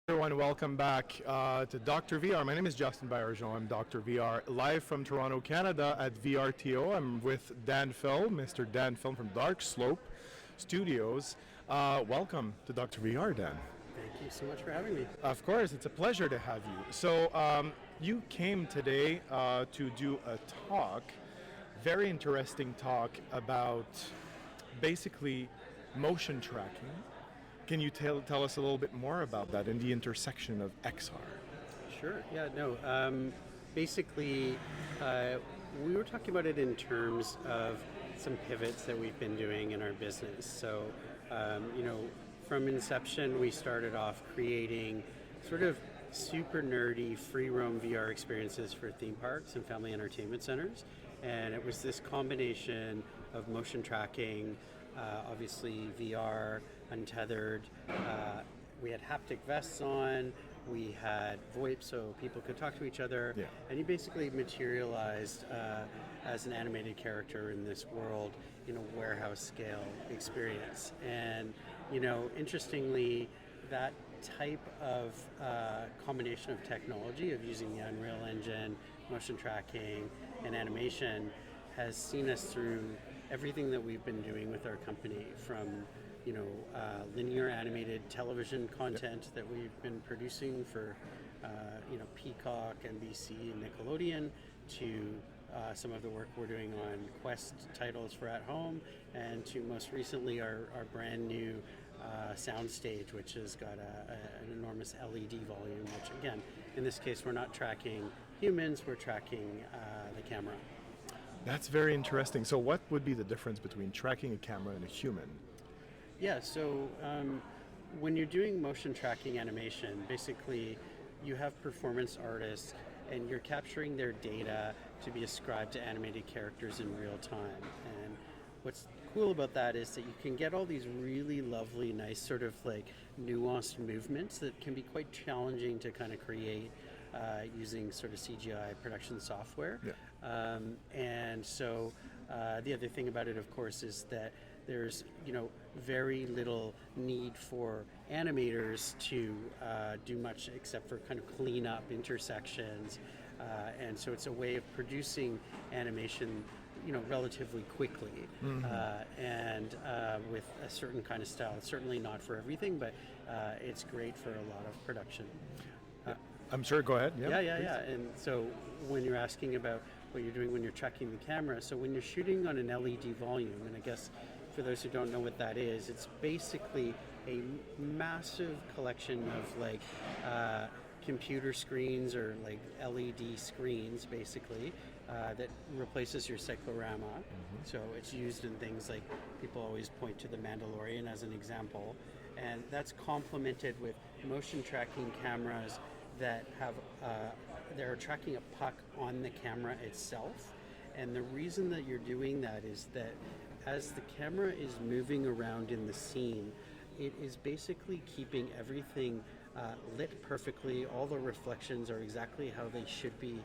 Everyone, welcome back to Dr. VR. My name is Justin Baillargeon. I'm Dr. VR, live from Toronto, Canada at VRTO. I'm with Dan Film, Mr. Dan Film from Dark Slope Studios. Welcome to Dr. VR, Dan. Thank you so much for having me. Of course, it's a pleasure to have you. So, you came today to do a talk, very interesting talk about basically motion tracking. Can you tell us a little bit more about that and the intersection of XR? Sure. Yeah. No. Basically, we were talking about it in terms of some pivots that we've been doing in our business. So, from inception, we started off creating sort of super nerdy free roam VR experiences for theme parks and family entertainment centers. And it was this combination of motion tracking, obviously VR, untethered. We had haptic vests on. We had VoIP so people could talk to each other. Yeah. And you basically materialized as an animated character in this world in a warehouse scale experience. And, interestingly, that type of combination of technology of using the Unreal Engine, motion tracking, and animation has seen us through everything that we've been doing with our company, from linear animated television content that we've been producing for Peacock, NBC, and Nickelodeon, to some of the work we're doing on Quest titles for at home, and to most recently our brand new soundstage, which has got an enormous LED volume, which again, in this case, we're not tracking humans, we're tracking the camera. That's very interesting. So what would be the difference between tracking a camera and a human? Yeah, so when you're doing motion tracking animation, basically you have performance artists and you're capturing their data to be ascribed to animated characters in real time. And what's cool about that is that you can get all these really lovely, nice sort of like nuanced movements that can be quite challenging to kind of create using sort of CGI production software. Yeah. And so the other thing about it, of course, is that there's very little need for animators to do much except for kind of clean up intersections, and so it's a way of producing animation relatively quickly, and with a certain kind of style. It's certainly not for everything, but it's great for a lot of production. I'm sure, go ahead. Yeah. And so when you're asking about what you're doing when you're tracking the camera, so when you're shooting on an LED volume, and I guess for those who don't know what that is, it's basically a massive collection of like computer screens or like LED screens, basically, that replaces your cyclorama. Mm-hmm. So it's used in things like, people always point to The Mandalorian as an example, and that's complemented with motion tracking cameras that have they're tracking a puck on the camera itself. And the reason that you're doing that is that as the camera is moving around in the scene, it is basically keeping everything lit perfectly. All the reflections are exactly how they should be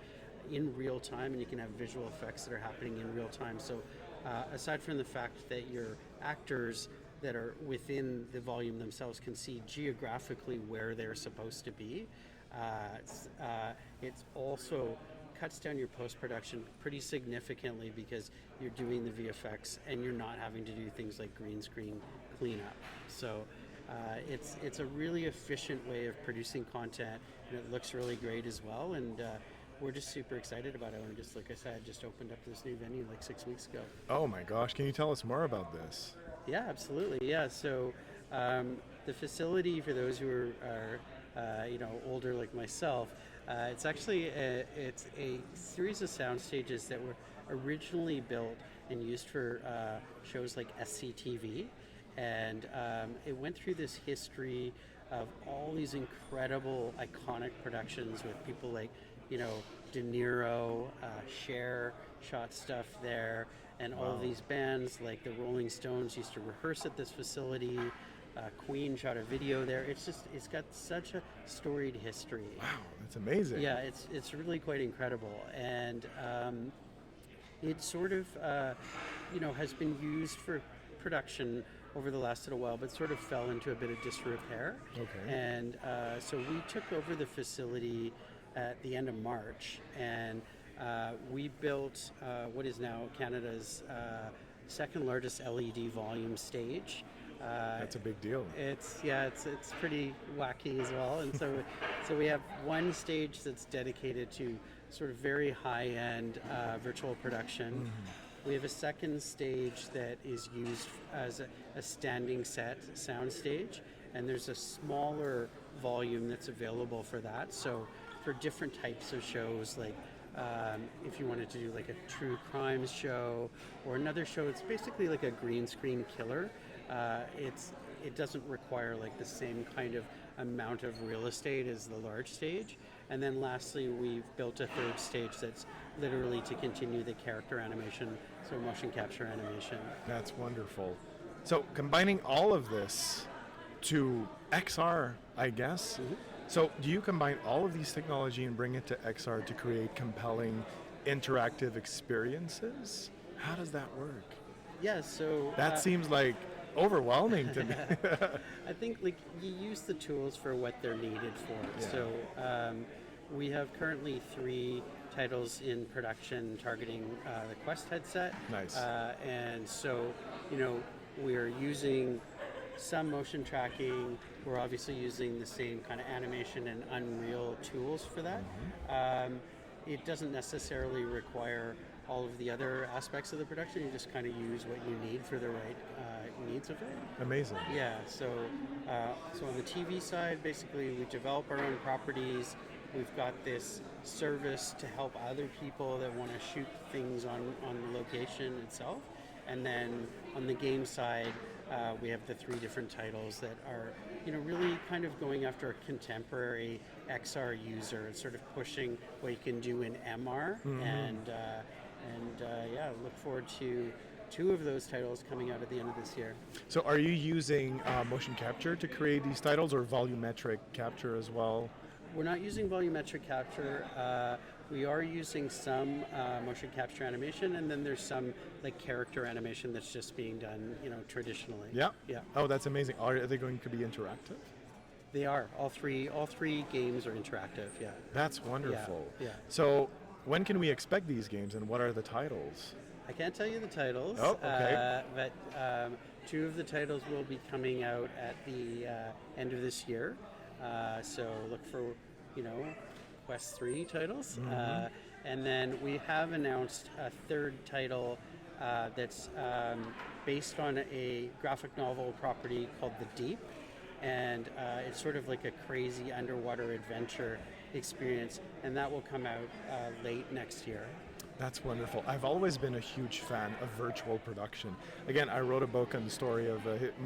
in real time, and you can have visual effects that are happening in real time. So aside from the fact that your actors that are within the volume themselves can see geographically where they're supposed to be, it's also cuts down your post-production pretty significantly because you're doing the VFX and you're not having to do things like green screen cleanup. So it's a really efficient way of producing content, and it looks really great as well. And we're just super excited about it. And just like I said, just opened up this new venue like 6 weeks ago. Oh my gosh, can you tell us more about this? Yeah, absolutely. Yeah, so the facility, for those who are older like myself, it's actually it's a series of sound stages that were originally built and used for shows like SCTV, and it went through this history of all these incredible iconic productions with people like De Niro, Cher shot stuff there, and all of these bands like the Rolling Stones used to rehearse at this facility. Queen shot a video there. It's got such a storied history. Wow, that's amazing. Yeah, it's really quite incredible, and it sort of has been used for production over the last little while, but sort of fell into a bit of disrepair. Okay. And so we took over the facility at the end of March, and we built what is now Canada's second largest LED volume stage. That's a big deal. It's pretty wacky as well, and so we have one stage that's dedicated to sort of very high-end virtual production. We have a second stage that is used as a standing set sound stage, and there's a smaller volume that's available for that. So for different types of shows, like if you wanted to do like a true crime show or another show, it's basically like a green screen killer. It doesn't require like the same kind of amount of real estate as the large stage. And then lastly, we've built a third stage that's literally to continue the character animation, so motion capture animation. That's wonderful. So combining all of this to XR, I guess. So do you combine all of these technology and bring it to XR to create compelling interactive experiences? How does that work? Yeah, so That seems like overwhelming to me. I think like you use the tools for what they're needed for. Yeah. So we have currently 3 titles in production targeting the Quest headset. Nice. And so, we're using some motion tracking. We're obviously using the same kind of animation and Unreal tools for that. It doesn't necessarily require all of the other aspects of the production. You just kind of use what you need for the right needs of it. Amazing. Yeah, so on the TV side, basically we develop our own properties. We've got this service to help other people that want to shoot things on the location itself. And then on the game side, we have the 3 different titles that are, really kind of going after a contemporary XR user and sort of pushing what you can do in MR. And look forward to 2 of those titles coming out at the end of this year. So are you using motion capture to create these titles or volumetric capture as well? We're not using volumetric capture. We are using some motion capture animation, and then there's some like character animation that's just being done, traditionally. Yeah. Yeah. Oh, that's amazing. Are they going to be interactive? They are. All three games are interactive. Yeah. That's wonderful. Yeah. So when can we expect these games, and what are the titles? I can't tell you the titles. Oh, okay. But 2 of the titles will be coming out at the end of this year. So look for, Quest 3 titles. And then we have announced a 3rd title that's based on a graphic novel property called The Deep. And it's sort of like a crazy underwater adventure experience. And that will come out late next year. That's wonderful. I've always been a huge fan of virtual production. Again, I wrote a book on the story of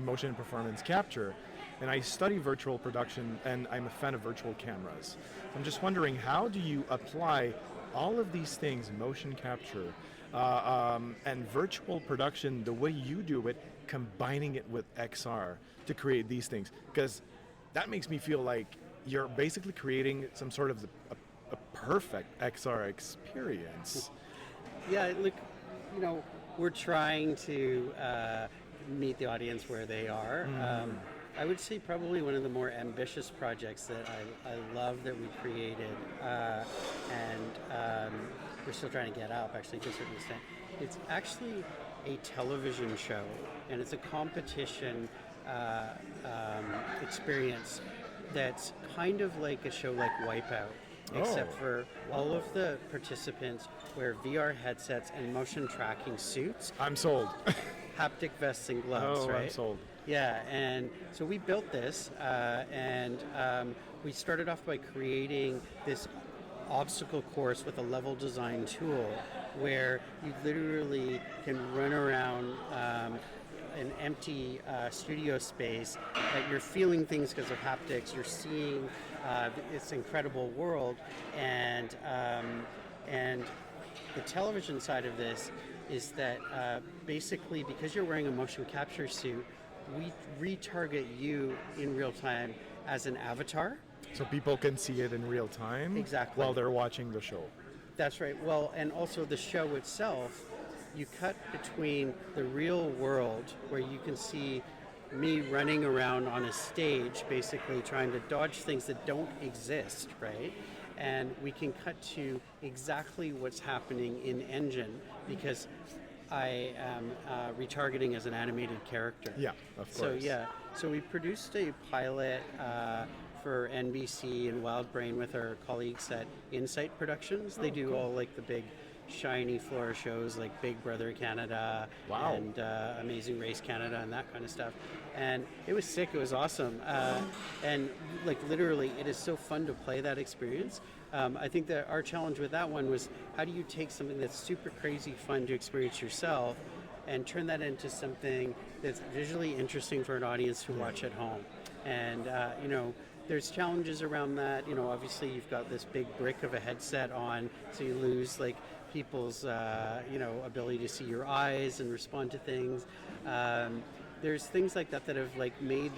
motion and performance capture, and I study virtual production, and I'm a fan of virtual cameras. I'm just wondering, how do you apply all of these things, motion capture and virtual production, the way you do it, combining it with XR to create these things? Because that makes me feel like you're basically creating some sort of a perfect XR experience. Yeah, look, we're trying to meet the audience where they are. I would say probably one of the more ambitious projects that I love that we created, and we're still trying to get up actually to a certain extent. It's actually a television show, and it's a competition experience that's kind of like a show like Wipeout. Except for all of the participants wear VR headsets and motion tracking suits. I'm sold. Haptic vests and gloves, right? I'm sold. Yeah, and so we built this, and we started off by creating this obstacle course with a level design tool where you literally can run around an empty studio space, that you're feeling things because of haptics, you're seeing this incredible world, and the television side of this is that basically because you're wearing a motion capture suit, we retarget you in real time as an avatar. So people can see it in real time? Exactly. While they're watching the show. That's right. Well, and also the show itself, you cut between the real world where you can see me running around on a stage, basically trying to dodge things that don't exist, right? And we can cut to exactly what's happening in engine because I am retargeting as an animated character. Yeah, of course. So yeah, so we produced a pilot for NBC and WildBrain with our colleagues at Insight Productions. They do all like the big shiny floor shows like Big Brother Canada Wow. and Amazing Race Canada and that kind of stuff. And it was sick, it was awesome. And like literally, it is so fun to play that experience. I think that our challenge with that one was how do you take something that's super crazy fun to experience yourself and turn that into something that's visually interesting for an audience to watch at home. And you know, there's challenges around that. You know, obviously you've got this big brick of a headset on, so you lose like people's you know, ability to see your eyes and respond to things. There's things like that that have like made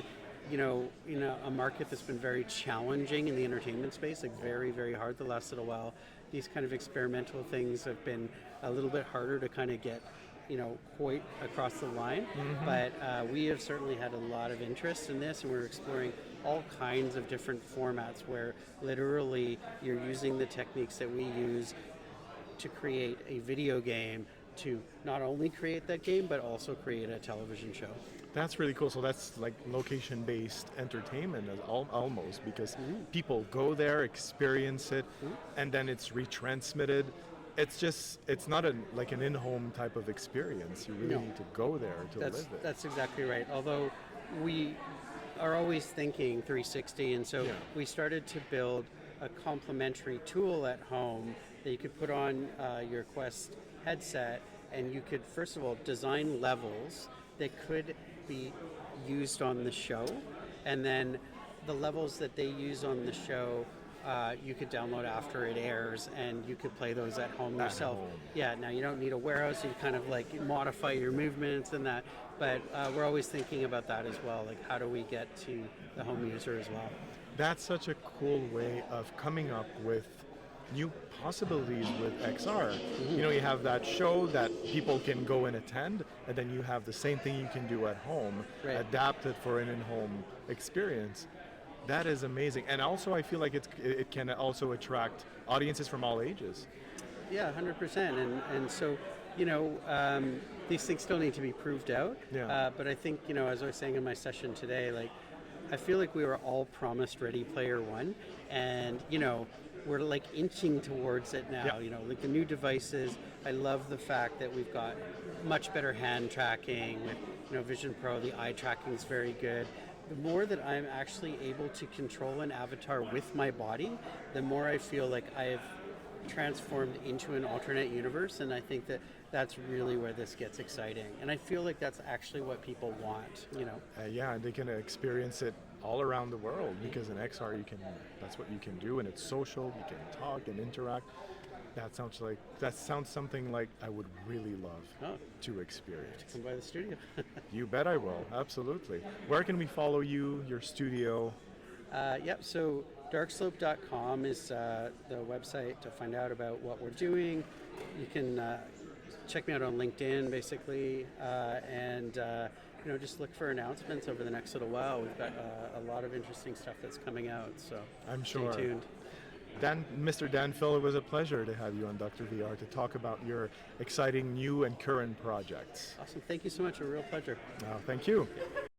a market that's been very challenging in the entertainment space, like very, very hard the last little while. These kind of experimental things have been a little bit harder to kind of get, you know, quite across the line. But we have certainly had a lot of interest in this, and we're exploring all kinds of different formats where literally you're using the techniques that we use to create a video game to not only create that game, but also create a television show. That's really cool. So that's like location-based entertainment almost, because people go there, experience it, and then it's retransmitted. It's not like an in-home type of experience. You really need to go there to live it. That's exactly right. Although we are always thinking 360, and so we started to build a complementary tool at home that you could put on your Quest headset, and you could first of all design levels that could be used on the show, and then the levels that they use on the show you could download after it airs, and you could play those at home yourself. Yeah, now you don't need a warehouse, you kind of like modify your movements and that, but we're always thinking about that as well, like how do we get to the home user as well. That's such a cool way of coming up with new possibilities with XR. You know, you have that show that people can go and attend, and then you have the same thing you can do at home, adapted for an in-home experience. That is amazing. And also I feel like it can also attract audiences from all ages. Yeah, 100%. And so, you know, these things still need to be proved out. But I think, you know, as I was saying in my session today, like, I feel like we were all promised Ready Player One, and, you know, we're like inching towards it now. You know, like the new devices. I love the fact that we've got much better hand tracking with, you know, Vision Pro. The eye tracking is very good. The more that I'm actually able to control an avatar with my body, the more I feel like I've transformed into an alternate universe, and I think that that's really where this gets exciting. And I feel like that's actually what people want, you know. Yeah, they can experience it all around the world, because in XR that's what you can do, and it's social, you can talk and interact. That sounds something like I would really love to experience. Come by the studio. You bet I will, absolutely. Where can we follow you, your studio? So darkslope.com is the website to find out about what we're doing. You can check me out on LinkedIn, basically, and you know, just look for announcements over the next little while. We've got a lot of interesting stuff that's coming out, so I'm sure. Stay tuned. Mr. Dan Phil, it was a pleasure to have you on Dr. VR to talk about your exciting new and current projects. Awesome. Thank you so much. A real pleasure. Thank you.